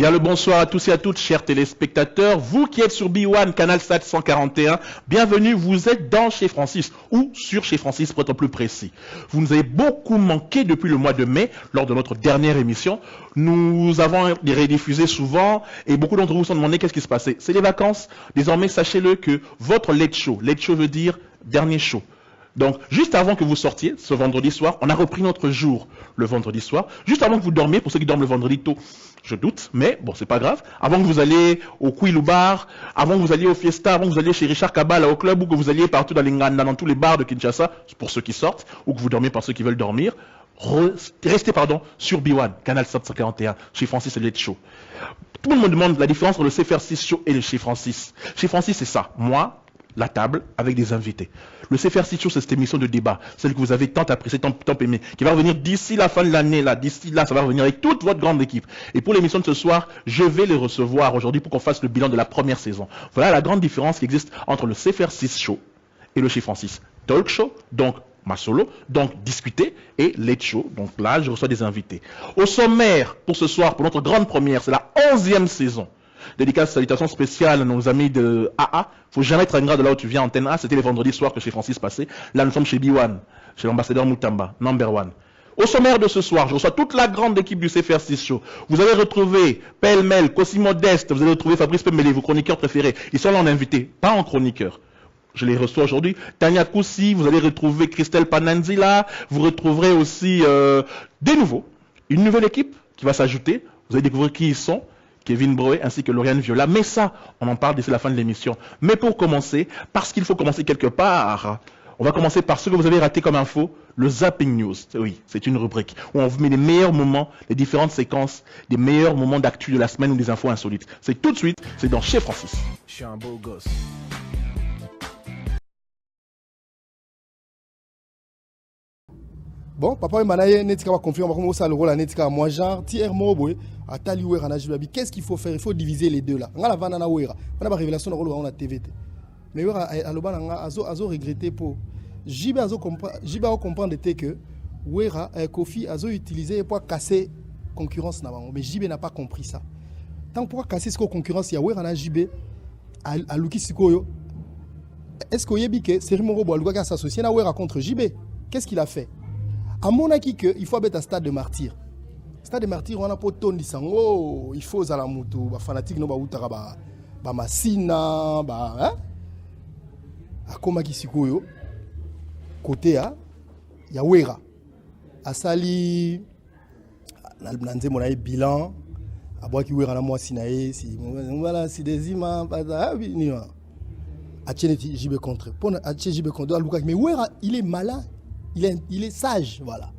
Bien le bonsoir à tous et à toutes, chers téléspectateurs. Vous qui êtes sur B1, canal 741, bienvenue, vous êtes dans Chez Francis, ou sur Chez Francis pour être plus précis. Vous nous avez beaucoup manqué depuis le mois de mai, lors de notre dernière émission. Nous avons les rediffusés souvent, et beaucoup d'entre vous se sont demandé qu'est-ce qui se passait. C'est les vacances. Désormais, sachez-le que votre late show veut dire dernier show. Donc, juste avant que vous sortiez, ce vendredi soir, on a repris notre jour le vendredi soir. Juste avant que vous dormiez, pour ceux qui dorment le vendredi tôt, je doute, mais bon, c'est pas grave. Avant que vous alliez au Quilou Bar, avant que vous alliez au Fiesta, avant que vous alliez chez Richard Kabala au club, ou que vous alliez partout dans les Nganda, dans tous les bars de Kinshasa, pour ceux qui sortent, ou que vous dormiez par ceux qui veulent dormir, restez sur B1, canal 741, chez Francis et Late Show. Tout le monde me demande la différence entre le CFR6 Show et le Chez Francis. Chez Francis, c'est ça. Moi, la table avec des invités. Le CFR6 Show, c'est cette émission de débat, celle que vous avez tant appréciée, tant aimée, qui va revenir d'ici la fin de l'année, là, d'ici là, ça va revenir avec toute votre grande équipe. Et pour l'émission de ce soir, je vais les recevoir aujourd'hui pour qu'on fasse le bilan de la première saison. Voilà la grande différence qui existe entre le CFR6 Show et le Chez Francis. Talk Show, donc ma solo, donc discuter, et Late Show, donc là, je reçois des invités. Au sommaire, pour ce soir, pour notre grande première, c'est la 11e saison. Dédicace, salutations spéciales à nos amis de AA. Faut jamais être ingrat de là où tu viens, Antenne A. C'était les vendredis soirs que Chez Francis passait. Là, nous sommes chez B1, chez l'ambassadeur Moutamba, number one. Au sommaire de ce soir, je reçois toute la grande équipe du CFR6 Show. Vous allez retrouver Pêle-Mêle, Kossi Modeste, vous allez retrouver Fabrice Pemele, vos chroniqueurs préférés. Ils sont là en invité, pas en chroniqueur. Je les reçois aujourd'hui. Tania Koussi, vous allez retrouver Christelle Pananzila, vous retrouverez aussi des nouveaux. Une nouvelle équipe qui va s'ajouter. Vous allez découvrir qui ils sont. Kevin Broé ainsi que Lauriane Viola. Mais ça, on en parle d'ici la fin de l'émission. Mais pour commencer, parce qu'il faut commencer quelque part, on va commencer par ce que vous avez raté comme info, le Zapping News. Oui, c'est une rubrique où on vous met les meilleurs moments, les différentes séquences, des meilleurs moments d'actu de la semaine ou des infos insolites. C'est tout de suite, c'est dans Chez Francis. Je suis un beau gosse. Bon, papa Manaye, netika va confier, on va commencer le rôle à netika. Moi, genre, tiers moboy, à Taliwera, qu'est-ce qu'il faut faire? Il faut diviser les deux là. On a la vanana wera. On a la révélation de rôle on a TVT. Mais wera, à l'oban, azo regretté pour. Jibe azo comprendre que wera, Kofi azo utilisé pour casser concurrence. Mais Jibe n'a pas compris ça. Tant pour casser ce concurrence, il y a wera na Jibe, à Luki Sikoyo. Est-ce qu'il y a dit que c'est Rimoro Boaluga qui s'associe à wera contre Jibe? Qu'est-ce qu'il a fait? À mon avis, il faut être un stade de martyr. Stade de martyr, on a pas ton oh, il faut à mutu, ba fanatique no ba utara ba masina, ba hein? A koma kisikoyo côté a ya wera. Asali na nzembo na bilan, abwa ki wera na mwasi na ye si voilà si des imams pas ni a Tcheneti JB contre. Pour a JB contre mais wera, il est malin. Il est sage, voilà.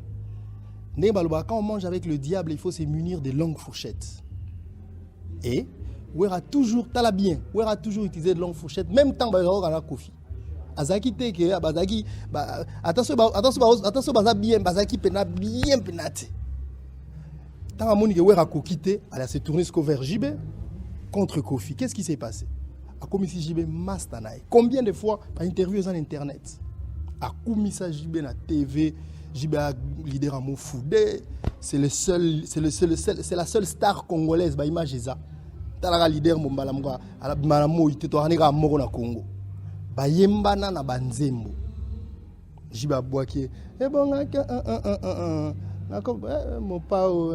Quand on mange avec le diable, il faut se munir des longues fourchettes. Et Ouera toujours, t'as la bien, Ouera toujours utilisé de longues fourchettes, même tant qu'on a Kofi. Azaki teke, Bazaki, attention, Bazaki bien, Bazaki pena bien penate. Tant à Monique Ouera Kokite, elle s'est tournée vers JB contre Kofi. Qu'est-ce qui s'est passé? A commis si JB Mastanaï. Combien de fois par interviews en internet? A Koumissa JB na TV, JB a leader à Mofoudé, c'est la seule star congolaise, bah image ça. T'as leader Mombalamwa, à la Malamo, il te tourne à Moro na Congo. Bah yemba na banzembo. JB a boaké. Eh bon, mon pao,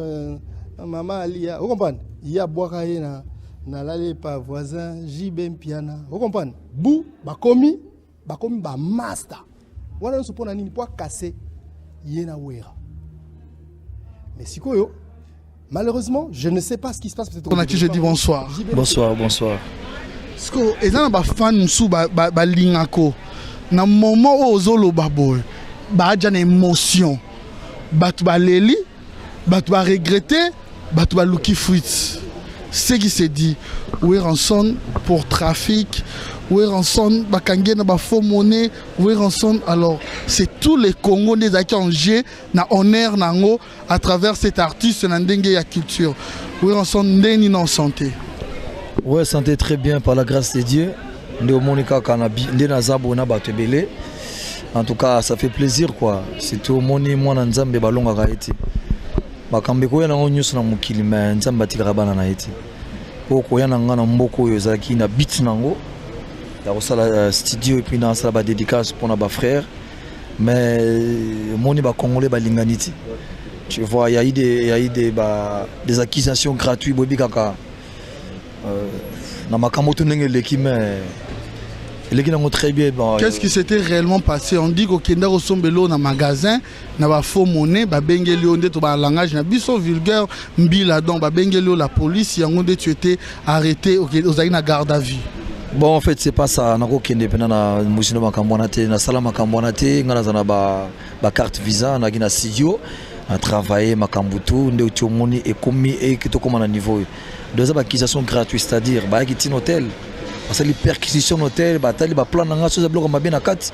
maman Alia, vous comprenez? Il y a boaké na l'allée pas voisin, JB Mpiana, vous comprenez? Bou, bah commis, bah master. Voilà, nous prenons une poids cassé, yena wera. Mais sikoyo, malheureusement, je ne sais pas ce qui se passe. On a dit je dis bonsoir. Bonsoir, bonsoir. Parce que les gens ba fan sous ba lingako. Na moment où ozolo baboy, ba déjà une émotion. Ba tu ba leli, ba tu ba regretter, ba tu ba lucky fruits. Ce qui se dit, oui rançon pour trafic. Oui, rançon, bakangé na faux monnaie, oui, rançon. Alors, c'est tous les Congolais qui ont joué na honneur nango à travers cet artiste na dengue ya culture. Oui, rançon, ndeni non santé. Ouais, santé très bien par la grâce de Dieu. Ndé Monica Kanabi, ndé nazabo na batebele. En tout cas, ça fait plaisir quoi. C'est tout moni moi na nzambe balonga kaiti. bakambe ko yana nyuso na mukili mais nzamba tikara bana na eti ko ko yana ngana mboko yo zaki na beat nango ya kosala studio et puis na sala ba dédicace pour na ba frère mais moni ba congolais ba linganiti tu vois il y a eu des accusations gratuites bobi kaka na makamoto ndenge leki mais leki nango très bien. Qu'est-ce qui s'était réellement passé? On dit qu'au Kenda Rosombelo dans magasin na ba faux monnaie ba bengeli onde to ba langage na biso vulgaire mbila donc ba bengeli la police yango nde tu étais arrêté aux na garde à vue. Bon en fait c'est pas ça nako kende pena na musino makambona te na sala makambona te ngana zana ba carte visa na gina studio a travaillé makambutu nde utomoni et komi et kitoko na niveau deux acquisitions gratuites c'est-à-dire ba kitin hôtel parce que les perquisitions hôtel ba tali ba plan nga so za bloc ma bien na kati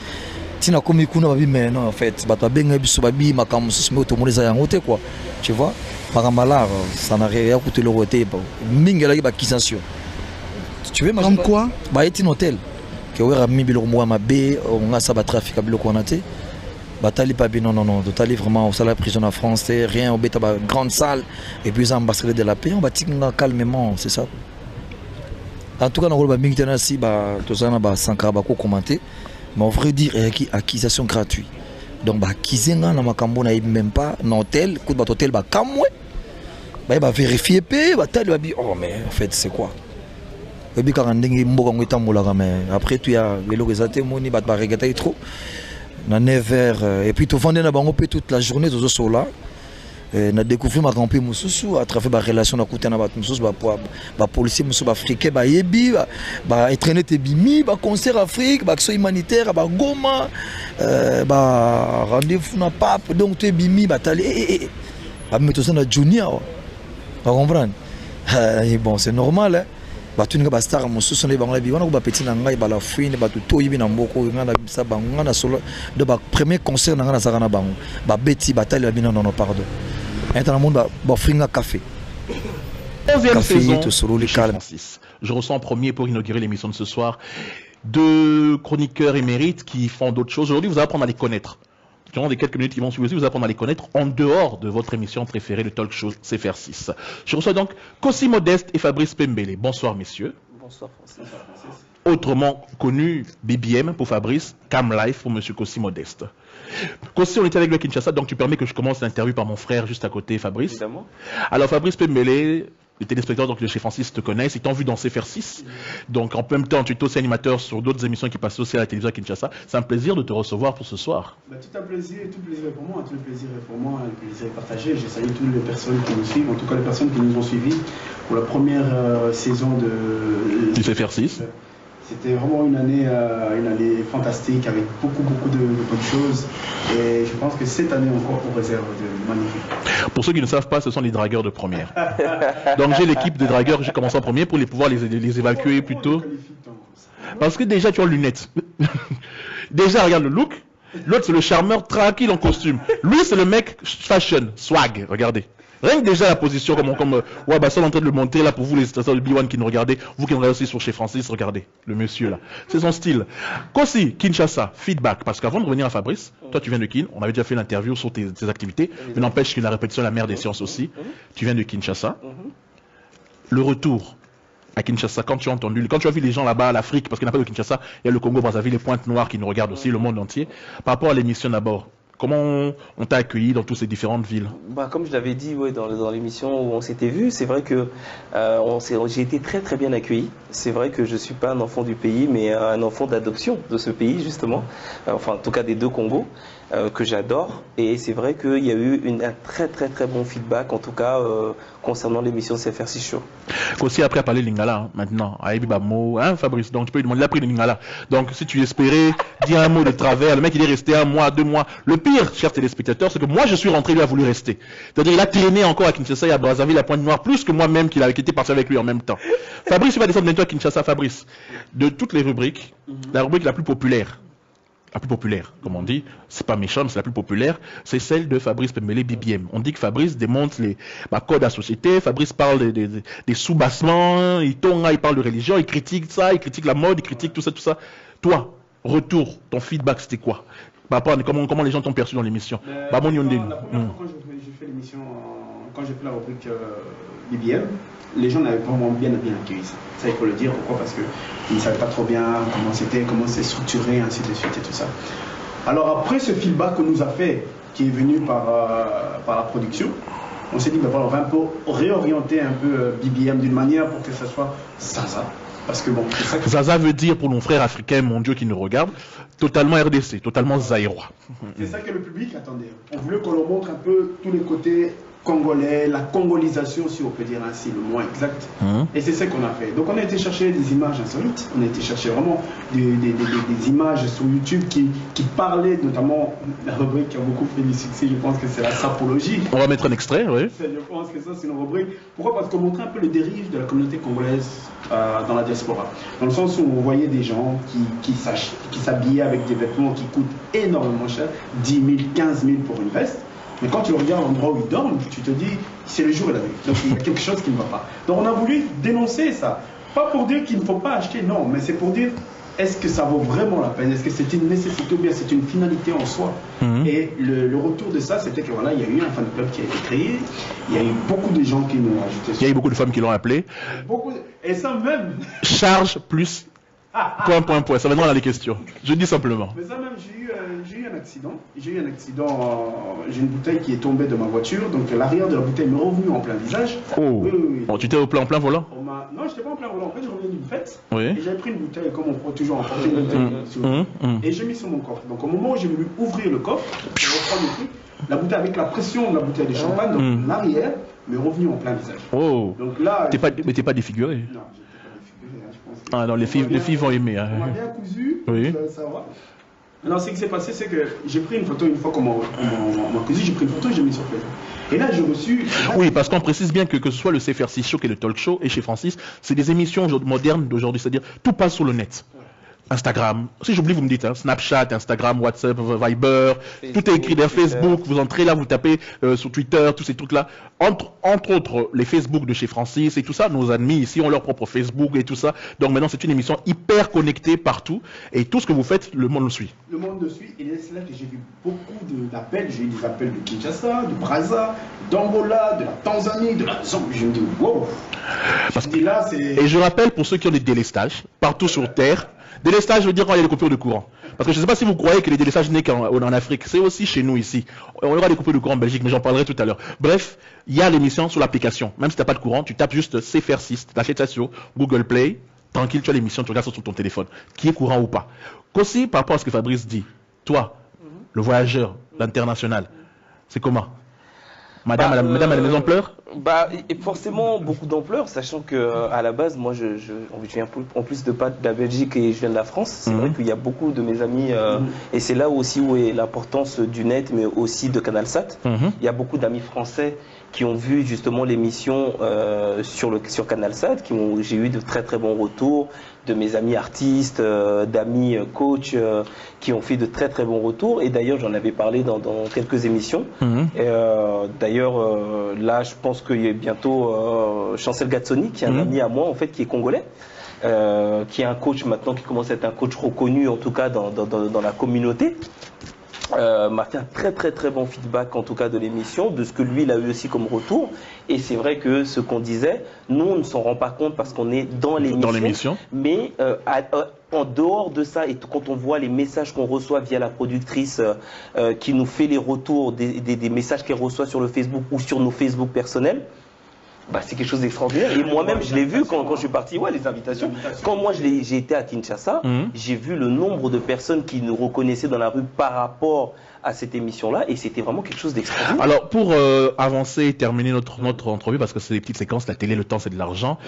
tina komi kuna ba bi mais non en fait ba benga biso ba bi makambu so utomoni za yango te quoi tu vois makamala ça n'a rien coûté le roté mingela ba acquisition. Tu veux comme quoi bah est un hôtel que ouais rami bilo moi ma b on a ça ba trafic bilo ko naté bah tali pas non tali vraiment au salle la prison en France rien au bêta ba grande salle et puis ambassadeur de la paix on va tinga calmement c'est ça en tout cas on va mingtena si ba to ça na ba sankara ba ko commenter mais on vrai dire qui acquisition gratuite donc bah kizenga na makambo na même pas na hôtel coup ba hôtel ba kamwe bah vérifier paix bah tali ba bi oh mais en fait c'est quoi après tu as vélo résaté moni bat ba regata trop na 9h et puis tu vendais na bango pe toute la journée zo so là na découvrir ma campé mususu à travers ba relation na kutana ba mususu ba policier mususu ba africain ba yebi ba entraîner te bimi ba concert Afrique ba action humanitaire ba Goma ba rendez-vous na pape donc tu bimi ba tali ba mettre ça na junior tu comprends bon c'est normal hein. Batu nga ba star mosusu ne bango la bi wana ko ba petit na ngai ba la fouine ba to yibi na mboko nga na bisa bango nga na solo de ba premier concert nga na saka na bango ba beti batali ba non pardon maintenant monde ba fringa café 11e saison to solo le calme. Je ressens premier pour inaugurer l'émission de ce soir deux chroniqueurs émérites qui font d'autres choses. Aujourd'hui vous allez apprendre à les connaître. Durant les quelques minutes qui vont suivre aussi, vous allez apprendre à les connaître en dehors de votre émission préférée, le talk show CFR6. Je reçois donc Kossi Modeste et Fabrice Pembele. Bonsoir messieurs. Bonsoir Francis. Autrement connu BBM pour Fabrice, Cam Life pour monsieur Kossi Modeste. Kossi, on était avec le Kinshasa, donc tu permets que je commence l'interview par mon frère juste à côté, Fabrice. Évidemment. Alors Fabrice Pembele, les téléspectateurs donc, de chez Francis te connaissent, ils t'ont vu dans CFR6. Donc en même temps, tu es aussi animateur sur d'autres émissions qui passent aussi à la télévision à Kinshasa. C'est un plaisir de te recevoir pour ce soir. Bah, tout plaisir est pour moi, tout le plaisir est pour moi, le plaisir est partagé. Je salue toutes les personnes qui nous suivent, en tout cas les personnes qui nous ont suivis pour la première saison du CFR6. C'était vraiment une année fantastique avec beaucoup de bonnes choses et je pense que cette année encore on réserve de magnifiques. Pour ceux qui ne savent pas, ce sont les dragueurs de première. Donc j'ai l'équipe de dragueurs, j'ai commencé en premier pour pouvoir les évacuer plutôt. Parce que déjà tu as lunettes. Déjà regarde le look. L'autre c'est le charmeur tranquille en costume. Lui c'est le mec fashion, swag, regardez. Rien que déjà la position, comme Wabasson est en train de le monter là pour vous les stations de B1 qui nous regardez, vous qui nous regardez aussi sur chez Francis, regardez le monsieur là. C'est son style. Kossi, Kinshasa, feedback. Parce qu'avant de revenir à Fabrice, toi tu viens de Kin, on avait déjà fait l'interview sur tes activités, mais n'empêche que la répétition est la mère des sciences aussi. Tu viens de Kinshasa. Le retour à Kinshasa, quand tu as vu les gens là-bas à l'Afrique, parce qu'il n'y a pas de Kinshasa, il y a le Congo, Brazzaville, les Pointes Noires qui nous regardent aussi, le monde entier. Par rapport à l'émission d'abord, comment on t'a accueilli dans toutes ces différentes villes? Comme je l'avais dit dans l'émission où on s'était vu, c'est vrai que j'ai été très bien accueilli. C'est vrai que je ne suis pas un enfant du pays, mais un enfant d'adoption de ce pays justement. Enfin, en tout cas des deux Congos. Que j'adore et c'est vrai qu'il y a eu un très bon feedback en tout cas concernant l'émission CFR6 Show. Aussi après à parler Lingala hein, maintenant, hein, Fabrice, donc tu peux lui demander, il a pris le Lingala. Donc si tu espérais dire un mot de travers, le mec il est resté 1 mois, 2 mois. Le pire, chers téléspectateurs, c'est que moi je suis rentré, lui a voulu rester. C'est-à-dire il a traîné encore à Kinshasa et à Brazzaville, à Pointe-Noire, plus que moi-même qui était parti avec lui en même temps. Fabrice, il va descendre bientôt à Kinshasa. Fabrice, de toutes les rubriques, la rubrique la plus populaire, comme on dit, c'est pas méchant, mais c'est la plus populaire, c'est celle de Fabrice Pembele BBM. On dit que Fabrice démonte les codes à société, Fabrice parle des sous-bassements, il parle de religion, il critique ça, il critique la mode, il critique tout ça. Toi, retour, ton feedback c'était quoi? Par rapport à comment les gens t'ont perçu dans l'émission? Quand j'ai fait l'émission quand j'ai fait la rubrique BBM, les gens n'avaient pas vraiment bien accueilli ça. Ça, il faut le dire. Pourquoi? Parce qu'ils ne savaient pas trop bien comment c'est structuré, ainsi de suite et tout ça. Alors après ce feedback qu'on nous a fait, qui est venu par la production, on s'est dit, ben voilà, on va un peu réorienter un peu BBM d'une manière pour que ça soit Zaza. Parce que bon, c'est ça que... Zaza veut dire, pour nos frères africains mondiaux qui nous regardent, totalement RDC, totalement zaïrois. C'est ça que le public attendait. On voulait qu'on leur montre un peu tous les côtés congolais, la congolisation, si on peut dire ainsi, le mot exact. Et c'est ce qu'on a fait. Donc on a été chercher des images insolites, on a été chercher vraiment des images sur YouTube qui parlaient, notamment la rubrique qui a beaucoup fait du succès, je pense que c'est la sapologie. On va mettre un extrait, oui. Je pense que ça c'est une rubrique. Pourquoi? Parce qu'on montrait un peu les dérives de la communauté congolaise dans la diaspora. Dans le sens où on voyait des gens qui s'habillaient avec des vêtements qui coûtent énormément cher, 10 000, 15 000 pour une veste. Mais quand tu regardes l'endroit où ils dorment, tu te dis, c'est le jour et la nuit. Donc il y a quelque chose qui ne va pas. Donc on a voulu dénoncer ça. Pas pour dire qu'il ne faut pas acheter, non, mais c'est pour dire, est-ce que ça vaut vraiment la peine? Est-ce que c'est une nécessité ou bien c'est une finalité en soi? Et le retour de ça, c'était que voilà, il y a eu un fan club qui a été créé, il y a eu beaucoup de gens qui nous ont ajouté. Il y a eu beaucoup de femmes qui l'ont appelé. Et ça même. Charge plus. Point. Ça viendra dans les questions. Je dis simplement. Mais ça même, j'ai eu un accident. J'ai une bouteille qui est tombée de ma voiture, donc l'arrière de la bouteille m'est revenu en plein visage. Oh. Oui. Bon, tu étais en plein volant? Non, je n'étais pas en plein volant. En fait, je revenais d'une fête. Oui. Et j'avais pris une bouteille, comme on prend toujours en portée une bouteille. Et j'ai mis sur mon coffre. Donc au moment où j'ai voulu ouvrir le coffre, je reprends le truc, la bouteille avec la pression de la bouteille de champagne, donc l'arrière m'est revenu en plein visage. Oh. Donc là. Mais t'es pas défiguré? Non. Ah non, les filles vont aimer. On m'a bien cousu, oui. Ça va. Alors ce qui s'est passé, c'est que j'ai pris une photo une fois qu'on m'a cousu, j'ai pris une photo et j'ai mis sur Facebook. Et là j'ai reçu... Oui, parce qu'on précise bien que ce soit le CFR6 Show qui est le talk show et chez Francis, c'est des émissions modernes d'aujourd'hui, c'est-à-dire tout passe sur le net. Instagram, si j'oublie vous me dites, hein, Snapchat, Instagram, WhatsApp, Viber, Facebook, tout est écrit dans Facebook, vous entrez là, vous tapez sur Twitter, tous ces trucs-là. Entre autres, les Facebook de chez Francis et tout ça, nos amis ici ont leur propre Facebook et tout ça. Donc maintenant, c'est une émission hyper connectée partout et tout ce que vous faites, le monde le suit. Le monde le suit et c'est là que j'ai vu beaucoup d'appels. J'ai eu des appels de Kinshasa, de Brazza, d'Angola, de la Tanzanie, de la Zambie. Je me dis, wow. Et je rappelle pour ceux qui ont des délestages partout sur Terre, délestage veut dire quand il y a des coupures de courant. Parce que je ne sais pas si vous croyez que les délestages n'est qu'en Afrique. C'est aussi chez nous ici. On aura des coupures de courant en Belgique, mais j'en parlerai tout à l'heure. Bref, il y a l'émission sur l'application. Même si tu n'as pas de courant, tu tapes juste CFR6, tu achètes ça sur Google Play. Tranquille, tu as l'émission, tu regardes sur ton téléphone. Qui est courant ou pas. Qu'aussi, par rapport à ce que Fabrice dit, toi, le voyageur, l'international, c'est comment? Madame à la maison pleure? Et forcément beaucoup d'ampleur, sachant que à la base, moi je viens en plus de la Belgique et je viens de la France. C'est vrai qu'il y a beaucoup de mes amis, et c'est là aussi où est l'importance du net, mais aussi de CanalSat. Il y a beaucoup d'amis français qui ont vu justement l'émission sur CanalSat, j'ai eu de très très bons retours, de mes amis artistes, d'amis coachs qui ont fait de très très bons retours. Et d'ailleurs, j'en avais parlé dans quelques émissions. D'ailleurs, là, je pense qu'il y a bientôt Chancel Gazzoni, qui est un ami à moi, en fait, qui est congolais. Qui est un coach maintenant, qui commence à être un coach reconnu, en tout cas, dans la communauté. M'a fait un très très très bon feedback en tout cas de l'émission, de ce que lui il a eu aussi comme retour. Et c'est vrai que ce qu'on disait, nous on ne s'en rend pas compte parce qu'on est dans l'émission, mais en dehors de ça, et quand on voit les messages qu'on reçoit via la productrice qui nous fait les retours des messages qu'elle reçoit sur le Facebook ou sur nos Facebook personnels, c'est quelque chose d'extraordinaire. Et moi-même, je l'ai vu quand je suis parti, les invitations. Quand moi, j'ai été à Kinshasa, j'ai vu le nombre de personnes qui nous reconnaissaient dans la rue par rapport à cette émission-là, et c'était vraiment quelque chose d'extraordinaire. Alors, pour avancer et terminer notre entrevue, parce que c'est des petites séquences, la télé, le temps, c'est de l'argent.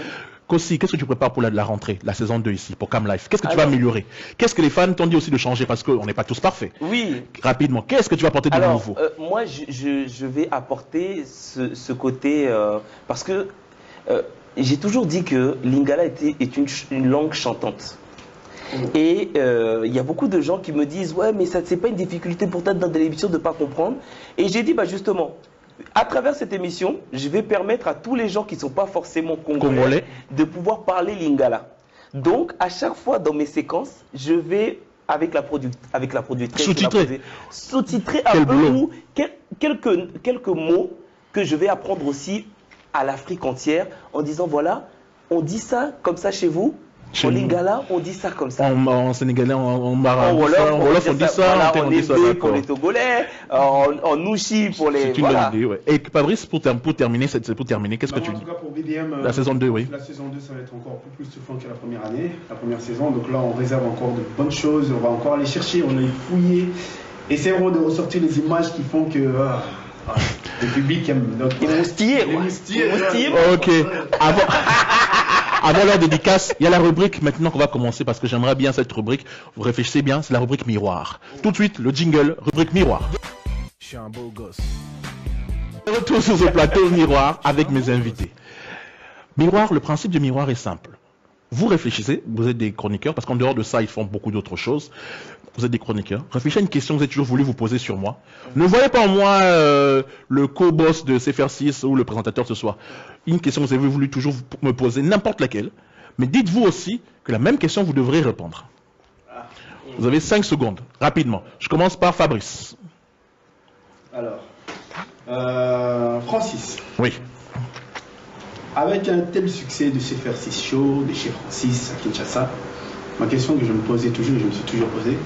Kossi, qu'est-ce que tu prépares pour la rentrée, la saison 2 ici, pour Cam Life? Qu'est-ce que tu vas améliorer? Qu'est-ce que les fans t'ont dit aussi de changer? Parce qu'on n'est pas tous parfaits. Oui. Rapidement, qu'est-ce que tu vas apporter de nouveau? Moi, je vais apporter ce côté, parce que j'ai toujours dit que Lingala est une langue chantante. Et il y a beaucoup de gens qui me disent, ouais, mais ça c'est pas une difficulté pour toi dans l'émission de ne pas comprendre. Et j'ai dit, justement, à travers cette émission, je vais permettre à tous les gens qui ne sont pas forcément congolais de pouvoir parler Lingala. Donc, à chaque fois dans mes séquences, je vais, avec la productrice, sous-titrer un peu ou quelques mots que je vais apprendre aussi à l'Afrique entière en disant voilà, on dit ça comme ça chez vous. En lingala, on dit ça comme ça. En sénégalais, en mara, en Wolof, on dit ça. Voilà, on dit ça pour les Togolais, en Nouchi pour les. C'est une bonne idée, ouais. Et Fabrice, pour terminer, qu'est-ce que tu dis? En tout cas, pour BDM, la saison 2, oui. La saison 2, ça va être encore plus fun que la première année, la première saison. Donc là, on réserve encore de bonnes choses. On va encore aller chercher, on a fouillé. Essayons de ressortir les images qui font que. Le public aime. Ils moustillent. Ok. Avant leur dédicace, il y a la rubrique maintenant qu'on va commencer parce que j'aimerais bien cette rubrique. Vous réfléchissez bien, c'est la rubrique miroir. Tout de suite, le jingle, rubrique miroir. Je suis un beau gosse. Retour sur ce plateau miroir avec mes invités. Miroir, le principe du miroir est simple. Vous réfléchissez, vous êtes des chroniqueurs, parce qu'en dehors de ça, ils font beaucoup d'autres choses. Vous êtes des chroniqueurs. Réfléchissez à une question que vous avez toujours voulu vous poser sur moi. Ne voyez pas en moi le co-boss de CFR6 ou le présentateur ce soir. Une question que vous avez voulu toujours me poser, n'importe laquelle. Mais dites-vous aussi que la même question, vous devrez répondre. Vous avez 5 secondes, rapidement. Je commence par Fabrice. Alors, Francis. Oui. Avec un tel succès de CFR6 Show, de chez Francis à Kinshasa, ma question que je me posais toujours, et je me suis toujours posée,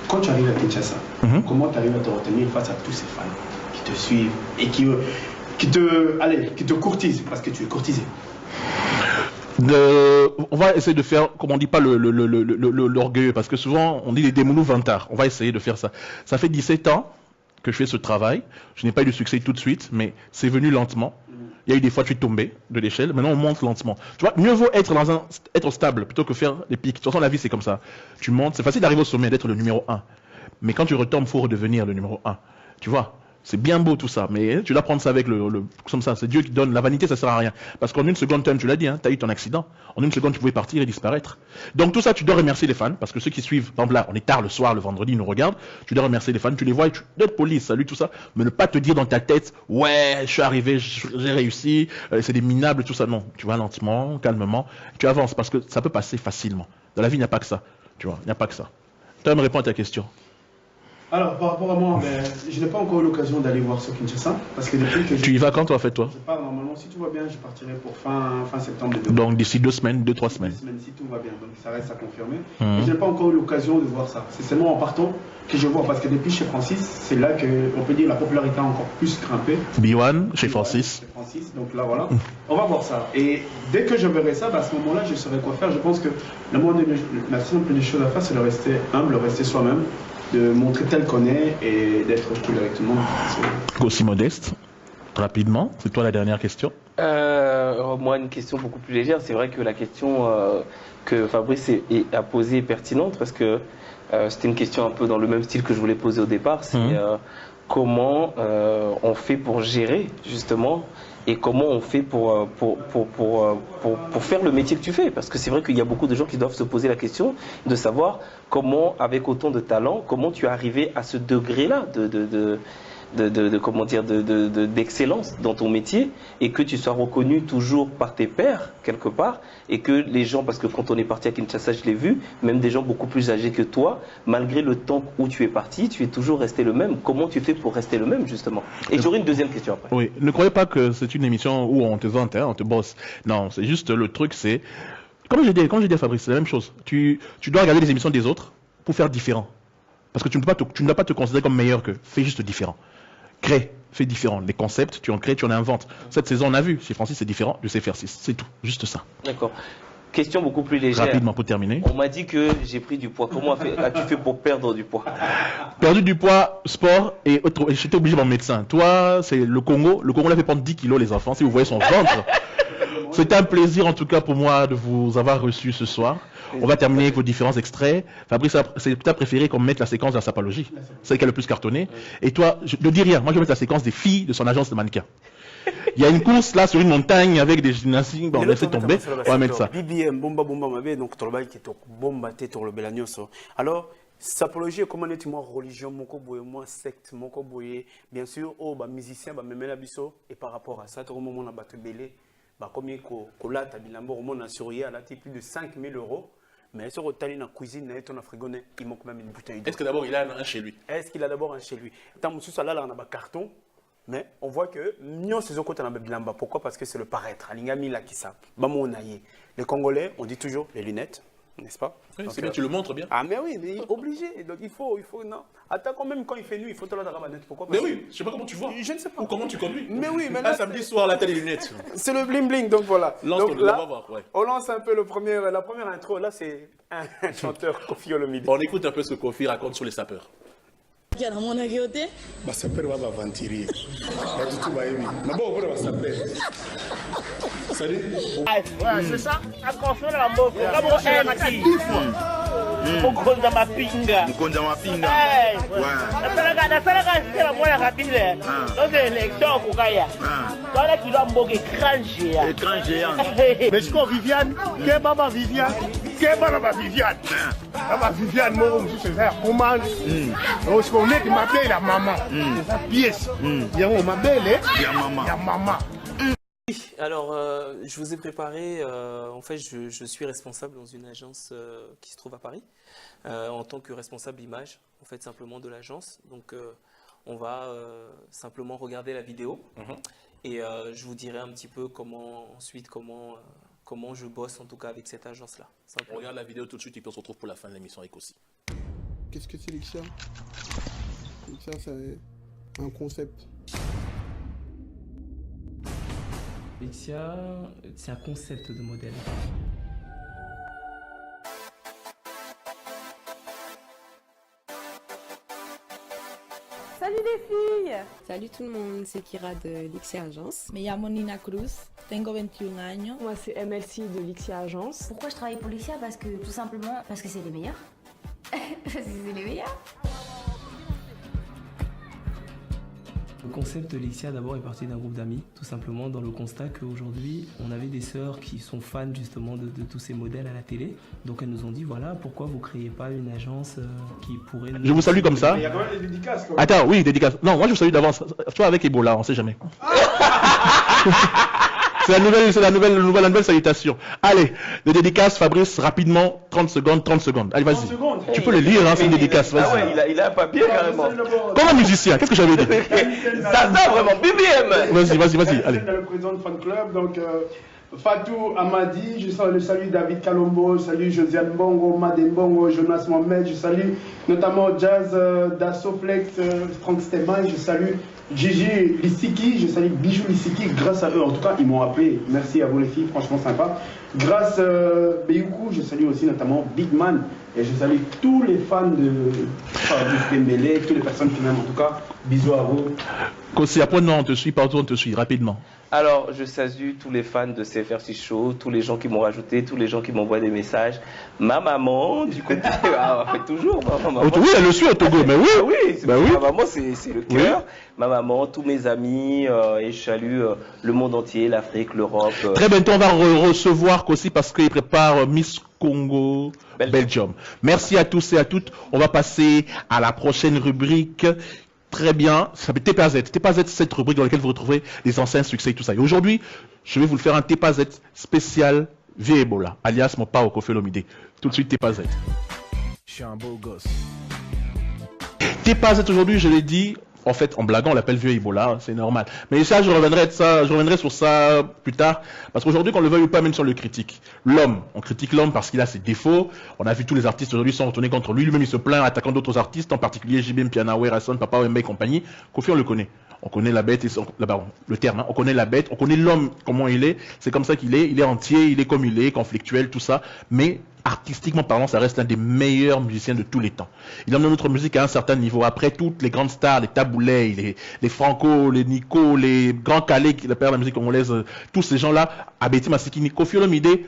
quand tu arrives à Kinshasa, comment tu arrives à te retenir face à tous ces fans qui te suivent et qui te courtisent, parce que tu es courtisé? On va essayer de faire, comme on dit pas l'orgueil, parce que souvent on dit les démoulous vantards. On va essayer de faire ça. Ça fait 17 ans que je fais ce travail. Je n'ai pas eu de succès tout de suite, mais c'est venu lentement. Il y a eu des fois tu es tombé de l'échelle, maintenant on monte lentement. Tu vois, mieux vaut être stable plutôt que faire des pics. De toute façon, la vie c'est comme ça. Tu montes, c'est facile d'arriver au sommet, d'être le numéro 1. Mais quand tu retombes, il faut redevenir le numéro 1. Tu vois, c'est bien beau tout ça, mais tu dois prendre ça avec comme ça. C'est Dieu qui donne. La vanité, ça sert à rien. Parce qu'en une seconde, tu l'as dit, tu as eu ton accident. En une seconde, tu pouvais partir et disparaître. Donc tout ça, tu dois remercier les fans, parce que ceux qui suivent, par exemple là, on est tard le soir, le vendredi, ils nous regardent. Tu dois remercier les fans, tu les vois, tu dois être poli, salut, tout ça, mais ne pas te dire dans ta tête, ouais, je suis arrivé, j'ai réussi, c'est des minables, tout ça. Non, tu vas lentement, calmement, tu avances, parce que ça peut passer facilement. Dans la vie, il n'y a pas que ça. Tu vois, il n'y a pas que ça. Tu vas me répondre à ta question. Alors, par rapport à moi, je n'ai pas encore eu l'occasion d'aller voir ce Kinshasa, parce que depuis que tu y vas quand, toi, fais-toi? Je pars normalement, si tout va bien, je partirai pour fin septembre. Donc d'ici 2 semaines, 2-3 semaines. 2 semaines, si tout va bien, donc ça reste à confirmer. Et je n'ai pas encore eu l'occasion de voir ça. C'est seulement en partant que je vois, parce que depuis chez Francis, c'est là qu'on peut dire la popularité a encore plus grimpé. B1, chez Francis. Chez Francis, donc là voilà, on va voir ça. Et dès que je verrai ça, à ce moment-là, je saurai quoi faire. Je pense que la simple des choses à faire, c'est de rester humble, de rester soi-même, de montrer tel qu'on est et d'être cool avec tout le monde. Aussi modeste, rapidement, c'est toi la dernière question. Moi, une question beaucoup plus légère. C'est vrai que la question que Fabrice a posée est pertinente parce que c'était une question un peu dans le même style que je voulais poser au départ. C'est comment on fait pour gérer justement et comment on fait pour faire le métier que tu fais. Parce que c'est vrai qu'il y a beaucoup de gens qui doivent se poser la question de savoir comment, avec autant de talent, comment tu es arrivé à ce degré-là d'excellence dans ton métier et que tu sois reconnu toujours par tes pairs quelque part et que les gens, parce que quand on est parti à Kinshasa, je l'ai vu, même des gens beaucoup plus âgés que toi, malgré le temps où tu es parti, tu es toujours resté le même. Comment tu fais pour rester le même justement? Et j'aurai une deuxième question après. Oui, ne croyez pas que c'est une émission où on te vante, on te bosse. Non, c'est juste le truc, c'est comme j'ai dit à Fabrice, c'est la même chose. Tu dois regarder les émissions des autres pour faire différent. Parce que tu ne dois pas te considérer comme meilleur qu'eux. Fais juste différent. Crée, fais différent. Les concepts, tu en crées, tu en inventes. Cette saison, on a vu, chez Francis, c'est différent de CFR6. C'est tout, juste ça. D'accord. Question beaucoup plus légère. Rapidement pour terminer. On m'a dit que j'ai pris du poids. Comment as-tu fait pour perdre du poids? Perdu du poids, sport et j'étais obligé de mon médecin. Toi, c'est le Congo. Le Congo l'a fait prendre 10 kilos, les enfants. Si vous voyez son ventre. C'était un plaisir en tout cas pour moi de vous avoir reçu ce soir. On va terminer avec vos différents extraits. Fabrice, c'est peut-être préféré qu'on mette la séquence de la sapologie. Celle qui a le plus cartonné. Et toi, je ne dis rien. Moi, je vais mettre la séquence des filles de son agence de mannequins. Il y a une course là sur une montagne avec des gymnastiques. Bon, on laisse tomber. On va mettre ça. BBM, bomba, donc tu qui est bomba, tu es le belagnoso. Alors, sapologie, comment est-ce que religion, mon coboye, moi secte, mon coboye, bien sûr, oh, bah, musicien, bah, même la biso, et par rapport à ça, tu as un moment où tu as belé. Combien qu'on a surveillé à la plus de 5 000 €. Mais sur le talent dans la cuisine, il manque même une bouteille d'eau. Est-ce que d'abord il a un chez lui? Est-ce qu'il a d'abord un chez lui? Tant que ça là, on a un carton, Mais on voit que nous, c'est côté Bilamba. Pourquoi? Parce que c'est le paraître. Alingami là qui ça. Les Congolais, on dit toujours les lunettes, n'est-ce pas? Oui, c'est bien, tu le montres bien. Ah mais oui, mais obligé. Donc il faut, non. Attends, quand même quand il fait nuit, il faut te la manette. Pourquoi? Mais oui, je sais pas comment tu vois. Je ne sais pas. Ou comment tu conduis. Mais oui, mais là, samedi soir, là, t'as les lunettes. C'est le bling bling, donc voilà. Donc là, on va voir, ouais. On lance un peu la première intro. Là, c'est un chanteur Koffi Olomide. On écoute un peu ce que Koffi raconte sur les sapeurs. Basaper va aventurer. Salut. Ouais, c'est ça. À construire la boue. Comme on aime. Mukonza mapinga. Mukonza mapinga. Nasalaka sela mwana rapide. Donc élection kokaya. Voilà qui doit mboka écran géant. Écran géant. Mais je crois Viviane, que baba Viviane, que baba Viviane. Baba Viviane mo c'est ça commande. Donc je connais que ma belle la maman. C'est sa pièce. Il y a ma belle, il y a maman. Il y a maman. Alors, je vous ai préparé, en fait, je suis responsable dans une agence qui se trouve à Paris, en tant que responsable image, en fait, simplement de l'agence. Donc, on va simplement regarder la vidéo et je vous dirai un petit peu comment je bosse, en tout cas, avec cette agence-là. On regarde la vidéo tout de suite et puis on se retrouve pour la fin de l'émission avec aussi. Qu'est-ce que c'est Lixia? Lixia, c'est un concept. Lixia, c'est un concept de modèle. Salut les filles! Salut tout le monde, c'est Kira de Lixia Agence. Me llamo Nina Cruz, tengo 21 años. Moi c'est MLC de Lixia Agence. Pourquoi je travaille pour Lixia? Parce que tout simplement parce que c'est les meilleurs. Parce que c'est les meilleurs. Le concept de Lixia d'abord est parti d'un groupe d'amis, tout simplement dans le constat qu'aujourd'hui on avait des sœurs qui sont fans justement de tous ces modèles à la télé. Donc elles nous ont dit voilà, pourquoi vous ne créez pas une agence qui pourrait... Je vous salue comme ça. Il y a quand même des dédicaces. Quand même. Attends, oui, dédicace. Non, moi je vous salue d'avance. Toi avec Ebola, on ne sait jamais. C'est la nouvelle salutation. Allez, les dédicaces, Fabrice, rapidement, 30 secondes. Allez, vas-y. Tu peux les lire, hein, c'est une dédicace. Ah ouais, il a un papier carrément. Comme un musicien, qu'est-ce que j'avais dit? Ça vraiment, BBM. Vas-y, allez. Le président de fan club, donc Fatou Amadi, je salue David Kalombo, je salue Josiane Bongo, Madem Bongo, Jonas Mohamed, je salue notamment Jazz Dassoflex, Frank Steban, je salue Gigi Lissiki, je salue Bijou Lissiki, grâce à eux, en tout cas, ils m'ont appelé. Merci à vous les filles, franchement sympa. Grâce Beyoukou, je salue aussi notamment Big Man, et je salue tous les fans de Fabrice Dembélé, toutes les personnes qui m'aiment, en tout cas, bisous à vous. Kossi, après, non, on te suit, partout on te suit, rapidement. Alors, je salue tous les fans de CFRC Show, tous les gens qui m'ont rajouté, tous les gens qui m'envoient des messages. Ma maman, du côté... Ah, en fait, toujours. Ma maman, oui, elle le suit au Togo, mais oui. Oui, bah oui. Ma maman, c'est le cœur. Oui. Ma maman, tous mes amis, et je salue le monde entier, l'Afrique, l'Europe. Très bientôt, on va recevoir Kossi parce qu'il prépare Miss Congo Belgium. Merci à tous et à toutes. On va passer à la prochaine rubrique. Très bien, ça s'appelle TPAZ. TPAZ, c'est cette rubrique dans laquelle vous retrouvez les anciens succès et tout ça. Et aujourd'hui, je vais vous le faire un TPAZ spécial Vieux Ebola, alias mon pao Koffi Olomide. Tout de suite, TPAZ. Je suis un beau gosse. TPAZ aujourd'hui, je l'ai dit, en fait, en blaguant, on l'appelle Vieux Ebola, c'est normal. Mais ça, je reviendrai sur ça plus tard. Parce qu'aujourd'hui, qu'on le veuille ou pas, même si on le critique. L'homme, on critique l'homme parce qu'il a ses défauts. On a vu tous les artistes aujourd'hui sont retournés contre lui. Lui-même, il se plaint, attaquant d'autres artistes, en particulier JB Mpianawe, Rasson, Papa Wemba et compagnie. Koffi, on le connaît. On connaît la bête, le terme, hein. On connaît la bête, on connaît l'homme, comment il est. C'est comme ça qu'il est. Il est entier, il est comme il est, conflictuel, tout ça. Mais artistiquement parlant, ça reste l'un des meilleurs musiciens de tous les temps. Il emmène notre musique à un certain niveau. Après toutes les grandes stars, les Taboulay, les Franco, les Nico, les grands Calais, qui père de la musique congolaise, tous ces gens-là, Abeti Masikini, Koffi Olomide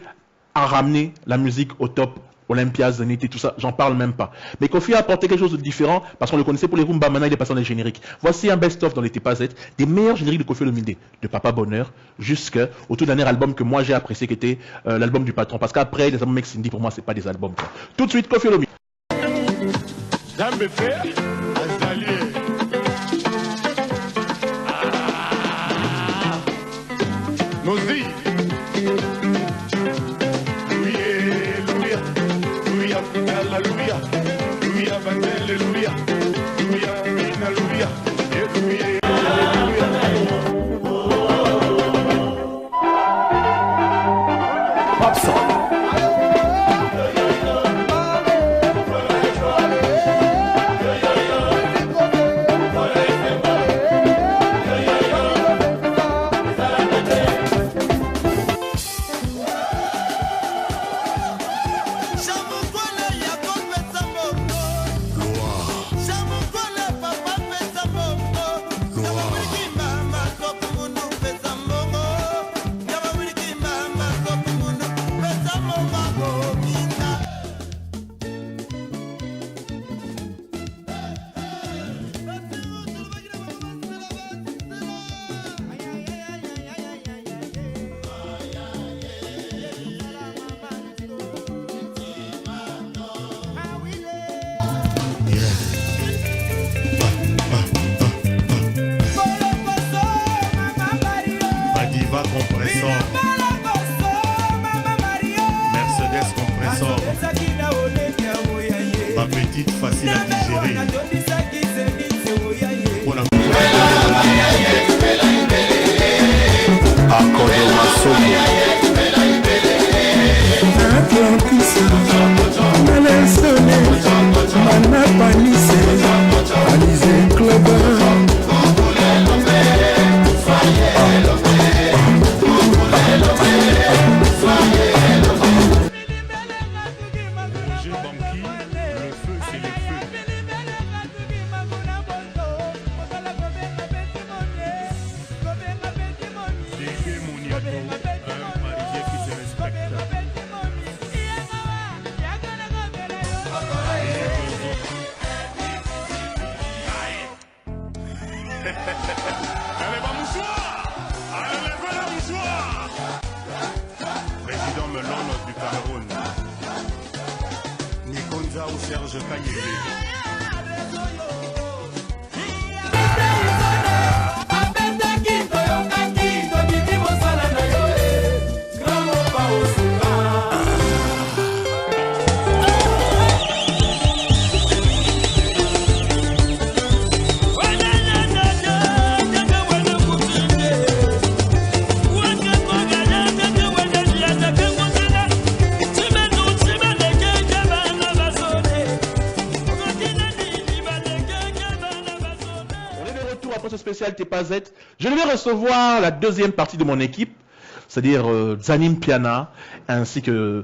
a ramené la musique au top. Olympia, Zenith et tout ça, j'en parle même pas. Mais Koffi a apporté quelque chose de différent parce qu'on le connaissait pour les Rumba, maintenant il est passé dans les génériques. Voici un best-of dans les TPAZ, des meilleurs génériques de Koffi Olomide, de Papa Bonheur, jusqu'au tout dernier album que moi j'ai apprécié qui était l'album du patron. Parce qu'après, les albums Mexindi, pour moi, c'est pas des albums. Quoi. Tout de suite, Koffi Olomide. Alléluia, Alléluia, Alléluia, Alléluia, Alléluia, Alléluia. trésor. Ma petite facile à digérer. Président Melon du Cameroun. Nikonza ou Serge Kayele. Spécial T'es pas Z. Je vais recevoir la deuxième partie de mon équipe, c'est-à-dire Zanim Piana, ainsi que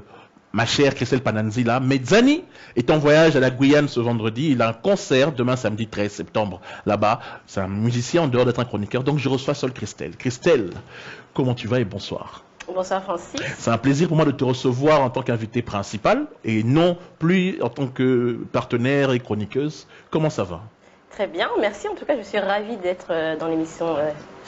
ma chère Christelle Pananzila. Mais Zani est en voyage à la Guyane ce vendredi. Il a un concert demain samedi 13 septembre là-bas. C'est un musicien en dehors d'être un chroniqueur. Donc je reçois seule Christelle. Christelle, comment tu vas et bonsoir. Bonsoir Francis. C'est un plaisir pour moi de te recevoir en tant qu'invité principal et non plus en tant que partenaire et chroniqueuse. Comment ça va? Très bien, merci. En tout cas, je suis ravie d'être dans l'émission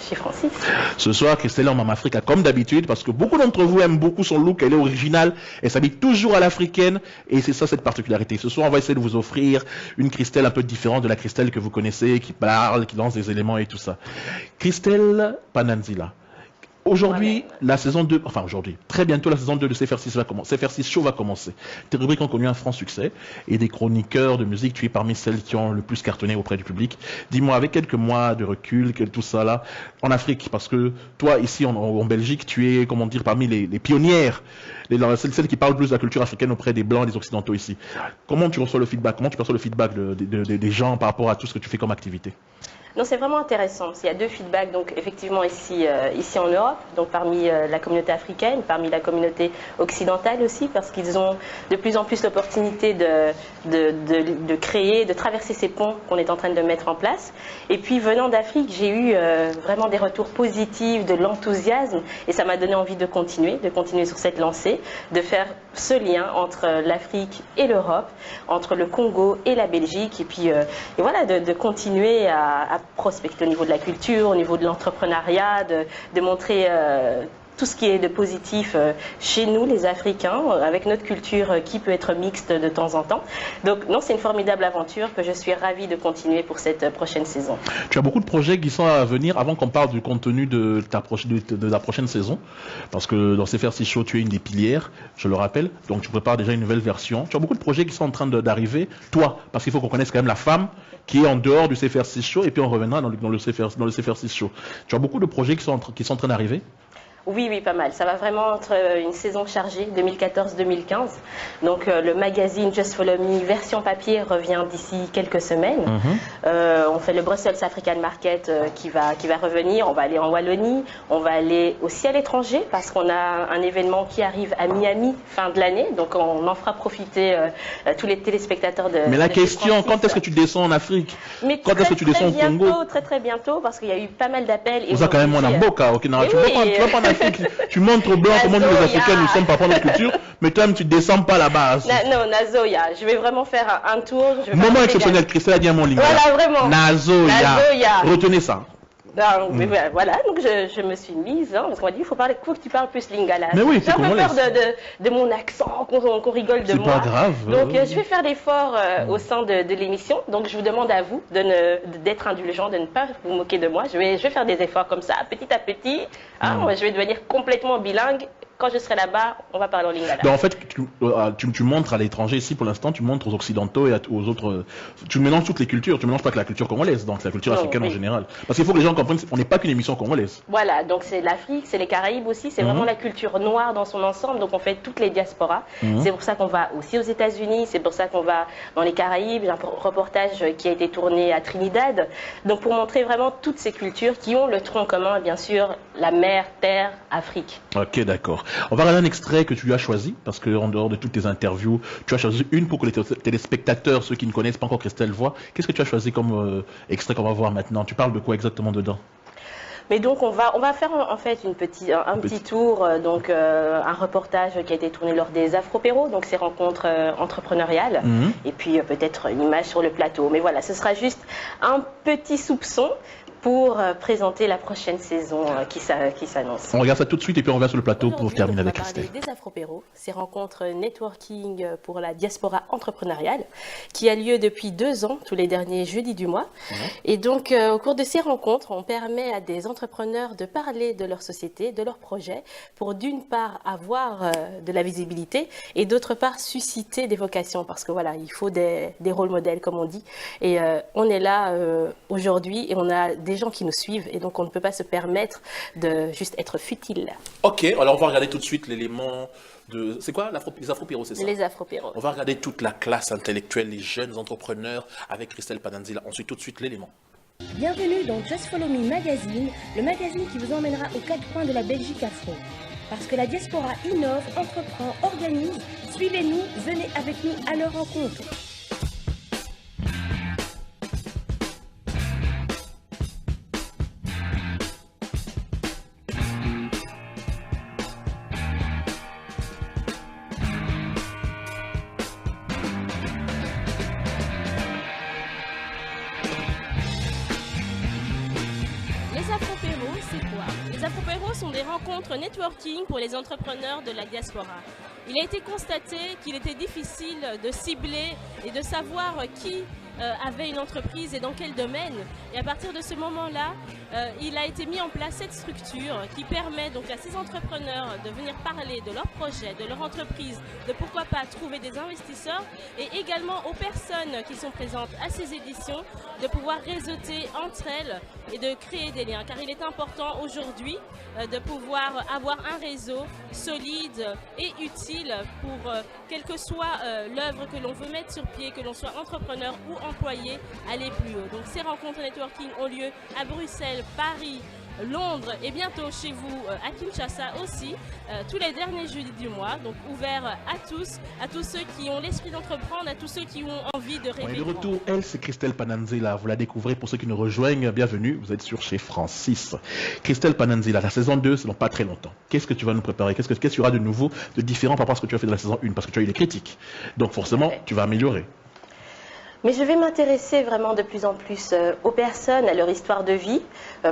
chez Francis. Ce soir, Christelle en Maman Africa, comme d'habitude, parce que beaucoup d'entre vous aiment beaucoup son look, elle est originale, elle s'habille toujours à l'africaine, et c'est ça cette particularité. Ce soir, on va essayer de vous offrir une Christelle un peu différente de la Christelle que vous connaissez, qui parle, qui lance des éléments et tout ça. Christelle Pananzila. Aujourd'hui, la saison 2, enfin aujourd'hui, très bientôt la saison 2 de CFR6 va commencer. CFR6 Show va commencer. Tes rubriques ont connu un franc succès et des chroniqueurs de musique, tu es parmi celles qui ont le plus cartonné auprès du public. Dis-moi, avec quelques mois de recul, tout ça là, en Afrique, parce que toi ici en Belgique, tu es, comment dire, parmi les pionnières, celles qui parlent plus de la culture africaine auprès des Blancs, des Occidentaux ici. Comment tu reçois le feedback? Comment tu perçois le feedback des gens par rapport à tout ce que tu fais comme activité? Non, c'est vraiment intéressant. Il y a deux feedbacks, donc effectivement ici en Europe, donc parmi la communauté africaine, parmi la communauté occidentale aussi, parce qu'ils ont de plus en plus l'opportunité de créer, de traverser ces ponts qu'on est en train de mettre en place. Et puis venant d'Afrique, j'ai eu vraiment des retours positifs, de l'enthousiasme, et ça m'a donné envie de continuer sur cette lancée, de faire ce lien entre l'Afrique et l'Europe, entre le Congo et la Belgique, et puis et voilà, de continuer à prospecter au niveau de la culture, au niveau de l'entrepreneuriat, de montrer tout ce qui est de positif chez nous, les Africains, avec notre culture qui peut être mixte de temps en temps. Donc non, c'est une formidable aventure que je suis ravie de continuer pour cette prochaine saison. Tu as beaucoup de projets qui sont à venir avant qu'on parle du contenu de la prochaine saison, parce que dans CFR6 Show, tu es une des pilières, je le rappelle, donc tu prépares déjà une nouvelle version. Tu as beaucoup de projets qui sont en train d'arriver, toi, parce qu'il faut qu'on connaisse quand même la femme qui est en dehors du CFR6 Show, et puis on reviendra dans le CFR6 Show. Tu as beaucoup de projets qui sont en train d'arriver? Oui, oui, pas mal. Ça va vraiment être une saison chargée, 2014-2015. Donc le magazine Just Follow Me, version papier, revient d'ici quelques semaines. On fait le Brussels African Market qui va revenir. On va aller en Wallonie. On va aller aussi à l'étranger parce qu'on a un événement qui arrive à Miami fin de l'année. Donc on en fera profiter tous les téléspectateurs de... Mais la question, quand est-ce que tu descends en Afrique? Quand est-ce que tu descends au Congo? Très bientôt, parce qu'il y a eu pas mal d'appels. Vous avez quand même un boca, ok? Tu vas pas en Afrique, tu montres aux Blancs comment nous les Africains nous sommes par rapport à notre culture, mais toi-même tu descends pas là-bas. Non, Nazoya, je vais vraiment faire un tour. Moment exceptionnel, Christelle a dit à mon lingala. Voilà, vraiment. Nazoya. Retenez ça. Mais voilà, donc je me suis mise, parce qu'on m'a dit il faut que tu parles plus lingala. Mais oui, j'ai un peu peur de mon accent, qu'on rigole de moi. C'est pas grave. Donc je vais faire l'effort au sein de l'émission. Donc je vous demande à vous d'être indulgent, de ne pas vous moquer de moi. Je vais faire des efforts comme ça, petit à petit. Je vais devenir complètement bilingue quand je serai là-bas, on va parler en lingala. Donc en fait, tu montres à l'étranger, ici pour l'instant, tu montres aux Occidentaux et aux autres. Tu mélanges toutes les cultures, tu mélanges pas que la culture congolaise, donc la culture africaine en général. Parce qu'il faut que les gens comprennent qu'on n'est pas qu'une émission congolaise. Voilà, donc c'est l'Afrique, c'est les Caraïbes aussi, c'est vraiment la culture noire dans son ensemble, donc on fait toutes les diasporas. C'est pour ça qu'on va aussi aux États-Unis, c'est pour ça qu'on va dans les Caraïbes. J'ai un reportage qui a été tourné à Trinidad, donc pour montrer vraiment toutes ces cultures qui ont le tronc commun, bien sûr, la mer, terre, Afrique. Ok, d'accord. On va regarder un extrait que tu as choisi, parce qu'en dehors de toutes tes interviews, tu as choisi une pour que les téléspectateurs, ceux qui ne connaissent pas encore Christelle, voient. Qu'est-ce que tu as choisi comme extrait qu'on va voir maintenant? Tu parles de quoi exactement dedans? Mais donc on va faire en fait un petit tour, donc un reportage qui a été tourné lors des Afropéros, donc ces rencontres entrepreneuriales, et puis peut-être une image sur le plateau. Mais voilà, ce sera juste un petit soupçon pour présenter la prochaine saison qui s'annonce. On regarde ça tout de suite et puis on va sur le plateau pour terminer avec Christelle. Des Afropéros, ces rencontres networking pour la diaspora entrepreneuriale qui a lieu depuis 2 ans, tous les derniers jeudis du mois. Et donc au cours de ces rencontres, on permet à des entrepreneurs de parler de leur société, de leurs projets, pour d'une part avoir de la visibilité et d'autre part susciter des vocations, parce que voilà, il faut des rôles modèles comme on dit. Et on est là aujourd'hui et on a des gens qui nous suivent et donc on ne peut pas se permettre de juste être futile. Ok, alors on va regarder tout de suite l'élément de... C'est quoi les Afropéros, c'est ça? Les Afropéros. On va regarder toute la classe intellectuelle, les jeunes entrepreneurs avec Christelle Pananzila. On suit tout de suite l'élément. Bienvenue dans Just Follow Me Magazine, le magazine qui vous emmènera aux 4 coins de la Belgique afro. Parce que la diaspora innove, entreprend, organise, suivez-nous, venez avec nous à leur rencontre. Rencontres networking pour les entrepreneurs de la diaspora. Il a été constaté qu'il était difficile de cibler et de savoir qui avait une entreprise et dans quel domaine. Et à partir de ce moment-là, il a été mis en place cette structure qui permet donc à ces entrepreneurs de venir parler de leur projet, de leur entreprise, de pourquoi pas trouver des investisseurs et également aux personnes qui sont présentes à ces éditions de pouvoir réseauter entre elles et de créer des liens. Car il est important aujourd'hui de pouvoir avoir un réseau solide et utile pour quelle que soit l'œuvre que l'on veut mettre sur pied, que l'on soit entrepreneur ou employé, aller plus haut. Donc ces rencontres networking ont lieu à Bruxelles, Paris, Londres et bientôt chez vous à Kinshasa aussi, tous les derniers jeudis du mois, donc ouvert à tous ceux qui ont l'esprit d'entreprendre, à tous ceux qui ont envie de rêver. Et de retour, elle, c'est Christelle Pananzila, vous la découvrez pour ceux qui nous rejoignent, bienvenue, vous êtes sur chez Francis. Christelle Pananzila, la saison 2, c'est dans pas très longtemps. Qu'est-ce que tu vas nous préparer? Qu'est-ce qu'il y aura de nouveau, de différent par rapport à ce que tu as fait dans la saison 1? Parce que tu as eu des critiques, donc forcément, tu vas améliorer. Mais je vais m'intéresser vraiment de plus en plus aux personnes, à leur histoire de vie,